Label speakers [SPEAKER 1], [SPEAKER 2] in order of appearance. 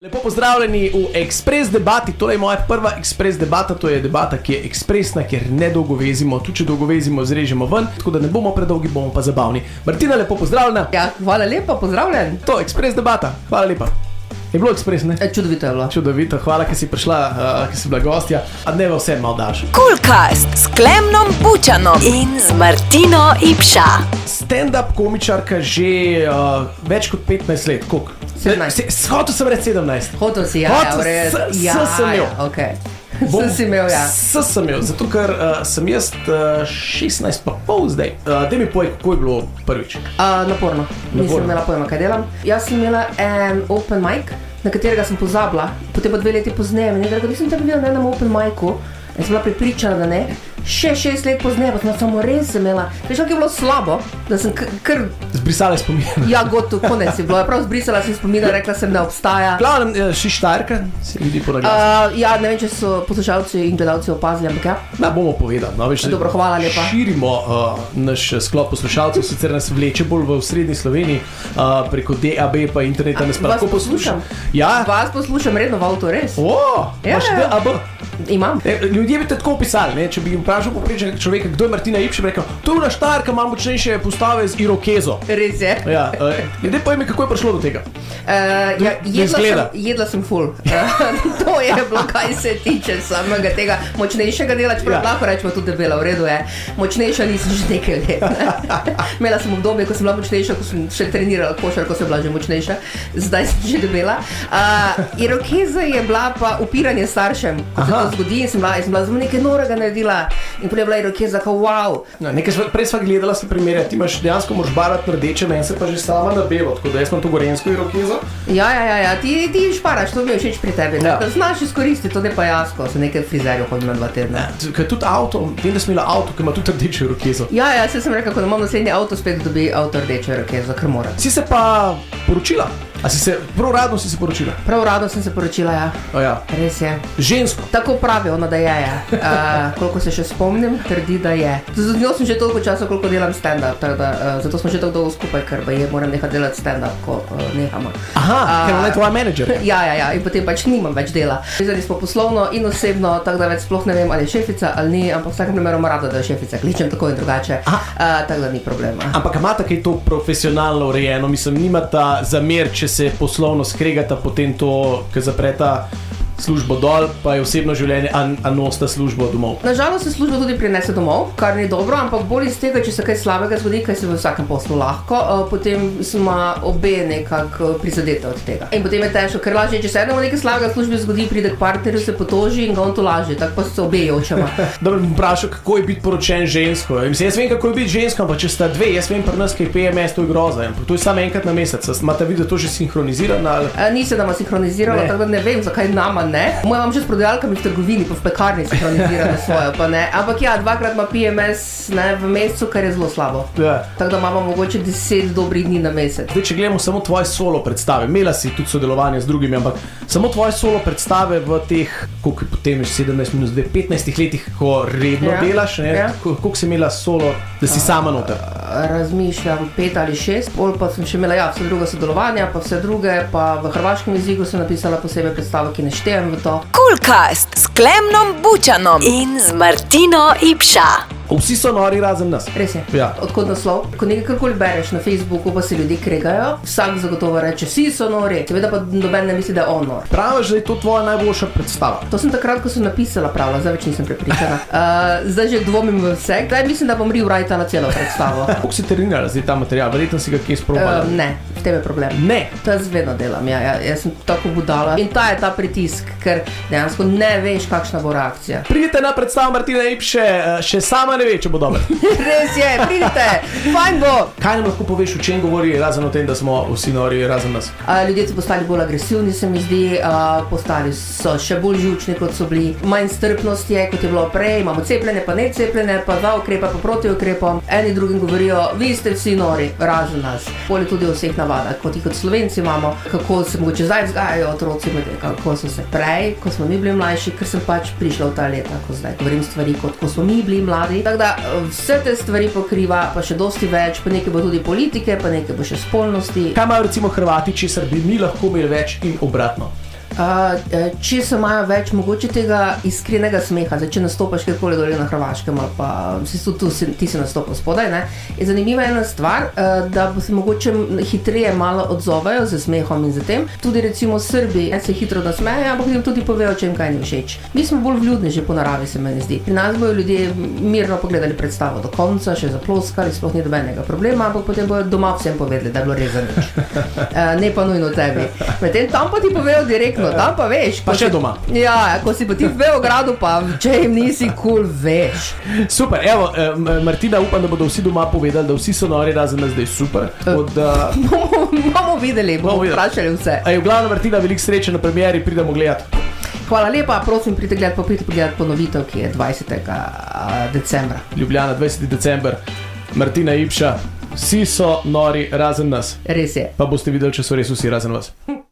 [SPEAKER 1] Lepo pozdravljeni v Ekspres debati, to je moja prva Ekspres debata, to je debata, ki je ekspresna, kjer ne dolgo vezimo, tudi če dolgo vezimo, zrežemo ven, tako da ne bomo predolgi, bomo pa zabavni. Martina, lepo pozdravljena.
[SPEAKER 2] Ja, hvala lepa, pozdravljen.
[SPEAKER 1] To je Ekspres debata, hvala lepa. Je bilo ekspres, ne?
[SPEAKER 2] Čudovito je bilo.
[SPEAKER 1] Čudovito, hvala, ki si prišla, ki si bila gostja, a dneva vse malo daš.
[SPEAKER 3] Coolcast s Klemnom Bučanom in z Martino Ipša.
[SPEAKER 1] Stand-up komičarka že več kot 15 let, koliko?
[SPEAKER 2] 17.
[SPEAKER 1] Hotel sem reči 17.
[SPEAKER 2] Hotel si, ja, v redu.
[SPEAKER 1] Sem imel.
[SPEAKER 2] Okay. Sem imel, ja.
[SPEAKER 1] Sem imel, zato ker sem jaz 16 pa pol zdaj. Daj mi povej, kako je bilo prvič.
[SPEAKER 2] Naporno. Nisem imela pojma, kaj delam. Jaz sem imela en open mic, na katerega sem pozabila. Potem pa 2 leti pozneje, in je rekel, nisem te videla na enem open micu. In sem bila pripričana, da ne. Še 6 let pozneje, pa sem samo res imela. Veš, kako je bilo slabo, da sem kar...
[SPEAKER 1] Zbrisala spomina.
[SPEAKER 2] Ja, gotovo, konec je bilo. Prav zbrisala sem spomina, rekla sem, ne obstaja.
[SPEAKER 1] Glavnem, si Štajerka, se ljudi po naglasu.
[SPEAKER 2] Ja, ne vem, če so poslušalci in gledalci opazili, ampak ja.
[SPEAKER 1] Da, bomo povedali. No, veš,
[SPEAKER 2] dobro, hvala lepa.
[SPEAKER 1] Širimo naš sklop poslušalcev, sicer nas vleče bolj v srednji Sloveniji, preko DAB pa interneta nas pa lahko poslušam. Ja.
[SPEAKER 2] Vas poslušam redno v avtu, res.
[SPEAKER 1] Imaš DAB?
[SPEAKER 2] Imam.
[SPEAKER 1] Ljudje bi te tako opisali, ne? Če bi jim vprašal poprečnega človeka, kdo je Martina Ipša, bi rekel, to je ona Štajerka, ima močnejše postave z irokezo.
[SPEAKER 2] Res je.
[SPEAKER 1] Ja, daj povej mi, kako je prišlo do tega.
[SPEAKER 2] Jedla sem ful. To je bilo, kaj se tiče samega tega močnejšega dela, čeprav lahko rečemo tudi debela, v redu je. Močnejša nisem že nekaj let. Imela sem obdobje, ko sem bila močnejša, ko sem še trenirala košarko, sem bila že močnejša, zdaj sem že debela. Irokeza je bila pa upiranje staršem, ko se to zgodi, in sem bila zelo nekaj norega naredila in potem je bila irokeza, kao wow.
[SPEAKER 1] No, prej sva gledala se primerja, ti imaš dejansko moraš barati na rdeče, meni se pa že sama na belo, tako da jaz imam to gorenjsko irokezo.
[SPEAKER 2] Ja, ti šparaš, to mi je všeč pri tebi, ja. Znaš izkoristiti, to ne pa jaz, ko sem nekaj frizerjev hodil na 2 tedne.
[SPEAKER 1] Ker tudi avto, vem, da sem imela avto, ki ima tudi rdečo irokezo.
[SPEAKER 2] Ja, se sem rekla, ko imam naslednji avto, spet dobi avto rdečo irokezo, ker mora.
[SPEAKER 1] Si se pa poročila? Prav radno si se poročila?
[SPEAKER 2] Prav radno sem se poročila, ja.
[SPEAKER 1] Ja.
[SPEAKER 2] Res je.
[SPEAKER 1] Žensko?
[SPEAKER 2] Tako pravi ona, da je. Koliko se še spomnim, trdi, da je. Z njo sem že toliko časa, koliko delam stand-up, zato smo že tako dolgo skupaj, ker moram nehati delati stand-up, ko nehamo.
[SPEAKER 1] Ker ona je tvoja menedžer.
[SPEAKER 2] Ja, in potem pač nimam več dela. Vezali smo poslovno in osebno, tako da več sploh ne vem, ali je šefica ali ni, ampak v vsakem primeru ima rada, da je šefica. Kličem tako in drugače, tako da ni problema.
[SPEAKER 1] Ampak imata kaj to profesionalno urejeno, mislim, nimata zamer, če se poslovno skregata, potem to, ki zapreta službo dol, pa je osebno življenje, a nosta službo domov.
[SPEAKER 2] Nažalost se služba tudi prinese domov, kar ni dobro, ampak bolj iz tega, če se kaj slabega zgodi, kaj se v vsakem poslu lahko, potem smo obe nekako prizadete od tega. In potem je težko, ker lažje, če se enemu nekaj slabega v službi zgodi, pride k partnerju, se potoži in ga on to lažje, tako pa se obe jočemo.
[SPEAKER 1] Dobro, bom vprašal, kako je biti poročen žensko. Jaz vem, kako je biti žensko, ampak če sta 2, jaz vem pri nas, kaj PMS, to je groza. To je samo enkrat na mesec. Imate videti, da to že sinhronizirano?
[SPEAKER 2] Nisem nama sinhronizirala, tako da ne vem, zakaj nama ne. Moja imam že s prodajalkami v trgovini, pa v pekarni sinhronizirano svojo, pa ne. Ampak ja, 2-krat ima PMS v mesecu, kar je zelo slabo. Ja. Tako da imamo mogoče 10 dobrih dni na mesec.
[SPEAKER 1] Zdaj, če gledamo samo tvoje solo predstave, imela si tudi sodelovanje z drugimi, ampak samo tvoje solo predstave v teh, koliko je potem 17 minus 2, 15 letih, ko redno delaš, ne? Koliko si imela solo, da si sama noter?
[SPEAKER 2] Razmišljam 5 ali 6, pol pa sem še imela vse druge sodelovanja, pa vse druge, pa v hrvaškem jeziku sem napisala posebej predstavo, ki ne štejem v to.
[SPEAKER 3] Coolcast s Klemnom Bučanom in z Martino Ipša.
[SPEAKER 1] Vsi so nori razen nas.
[SPEAKER 2] Res je.
[SPEAKER 1] Ja.
[SPEAKER 2] Odkot naslov? Ko nekaj karkoli bereš na Facebooku, pa se ljudje kregajo, vsak zagotovo reče, vsi so nori, seveda pa noben ne misli, da je on nor.
[SPEAKER 1] Praviš, da je to tvoja najboljša predstava?
[SPEAKER 2] To sem takrat, ko sem napisala pravila, zdaj več nisem prepričana. Zdaj že dvomim v vse, zdaj mislim, da bom rewritala celo predstavo.
[SPEAKER 1] Kako si trenirala zdaj ta material? Verjetno si ga kje sprobala?
[SPEAKER 2] Ne, v tem je problem.
[SPEAKER 1] Ne?
[SPEAKER 2] To jaz vedno delam, jaz sem tako budala. In ta je ta pritisk, ker dejansko ne veš, kakšna bo reakcija.
[SPEAKER 1] Pridite na predstavo Martina Ipše, še sama ne ve, če bo dobro.
[SPEAKER 2] Res je, pridite, fajn bo.
[SPEAKER 1] Kaj nam lahko poveš, o čem govori, razen o tem, da smo vsi nori razen nas?
[SPEAKER 2] Ljudje so postali bolj agresivni, se mi zdi, postali so še bolj živčni, kot so bili. Manj strpnosti je, kot je bilo prej, imamo cepljene, pa ne cepljene, pa za ukrepa, pa proti ukrepom. Eni drugim govorijo, vi ste vsi nori, razen nas. Bolje tudi o vseh navadah, kot jih kot Slovenci imamo, kako se mogoče zdaj vzgajajo otroci, kako so se prej, ko smo mi bili mlajši, ker sem pač prišla v ta leta, ko zdaj govorim stvari, kot ko smo mi bili mladi. Tako da vse te stvari pokriva, pa še dosti več, pa nekaj bo tudi politike, pa nekaj bo še spolnosti.
[SPEAKER 1] Kaj imajo recimo Hrvati, česar bi mi lahko imeli več in obratno?
[SPEAKER 2] Če se imajo več mogoče tega iskrenega smeha, zdaj, če nastopaš kjerkoli dole na Hrvaškem ali pa ti si nastopal spodaj, ne, je zanimiva ena stvar, da se mogoče hitreje malo odzovejo z smehom in zatem. Tudi recimo Srbi se hitro nasmejejo, ampak jim tudi povejo, če jim kaj ni všeč. Mi smo bolj vljudni že po naravi, se meni zdi. Pri nas bojo ljudje mirno pogledali predstavo do konca, še zaploskali, sploh ni dobenega problema, ampak potem bojo doma vsem povedali, da je bilo res za nič. Ne pa nujno tebi. Medtem tam pa ti povejo direktno, tam pa veš.
[SPEAKER 1] Pa še doma.
[SPEAKER 2] Ja, ko si pa ti v Beogradu, pa če jim nisi cool, veš.
[SPEAKER 1] Super, evo, Martina, upam, da bodo vsi doma povedali, da vsi so nori, razen nas, da je super.
[SPEAKER 2] Bomo videli, bomo vprašali vse.
[SPEAKER 1] V glavnem, Martina, veliko sreče na premieri, pridemo gledati.
[SPEAKER 2] Hvala lepa, prosim, pridite gledati ponovitev, ki je 20. decembra.
[SPEAKER 1] Ljubljana, 20. december, Martina Ipša, vsi so nori, razen nas.
[SPEAKER 2] Res je.
[SPEAKER 1] Pa boste videli, če so res vsi razen vas.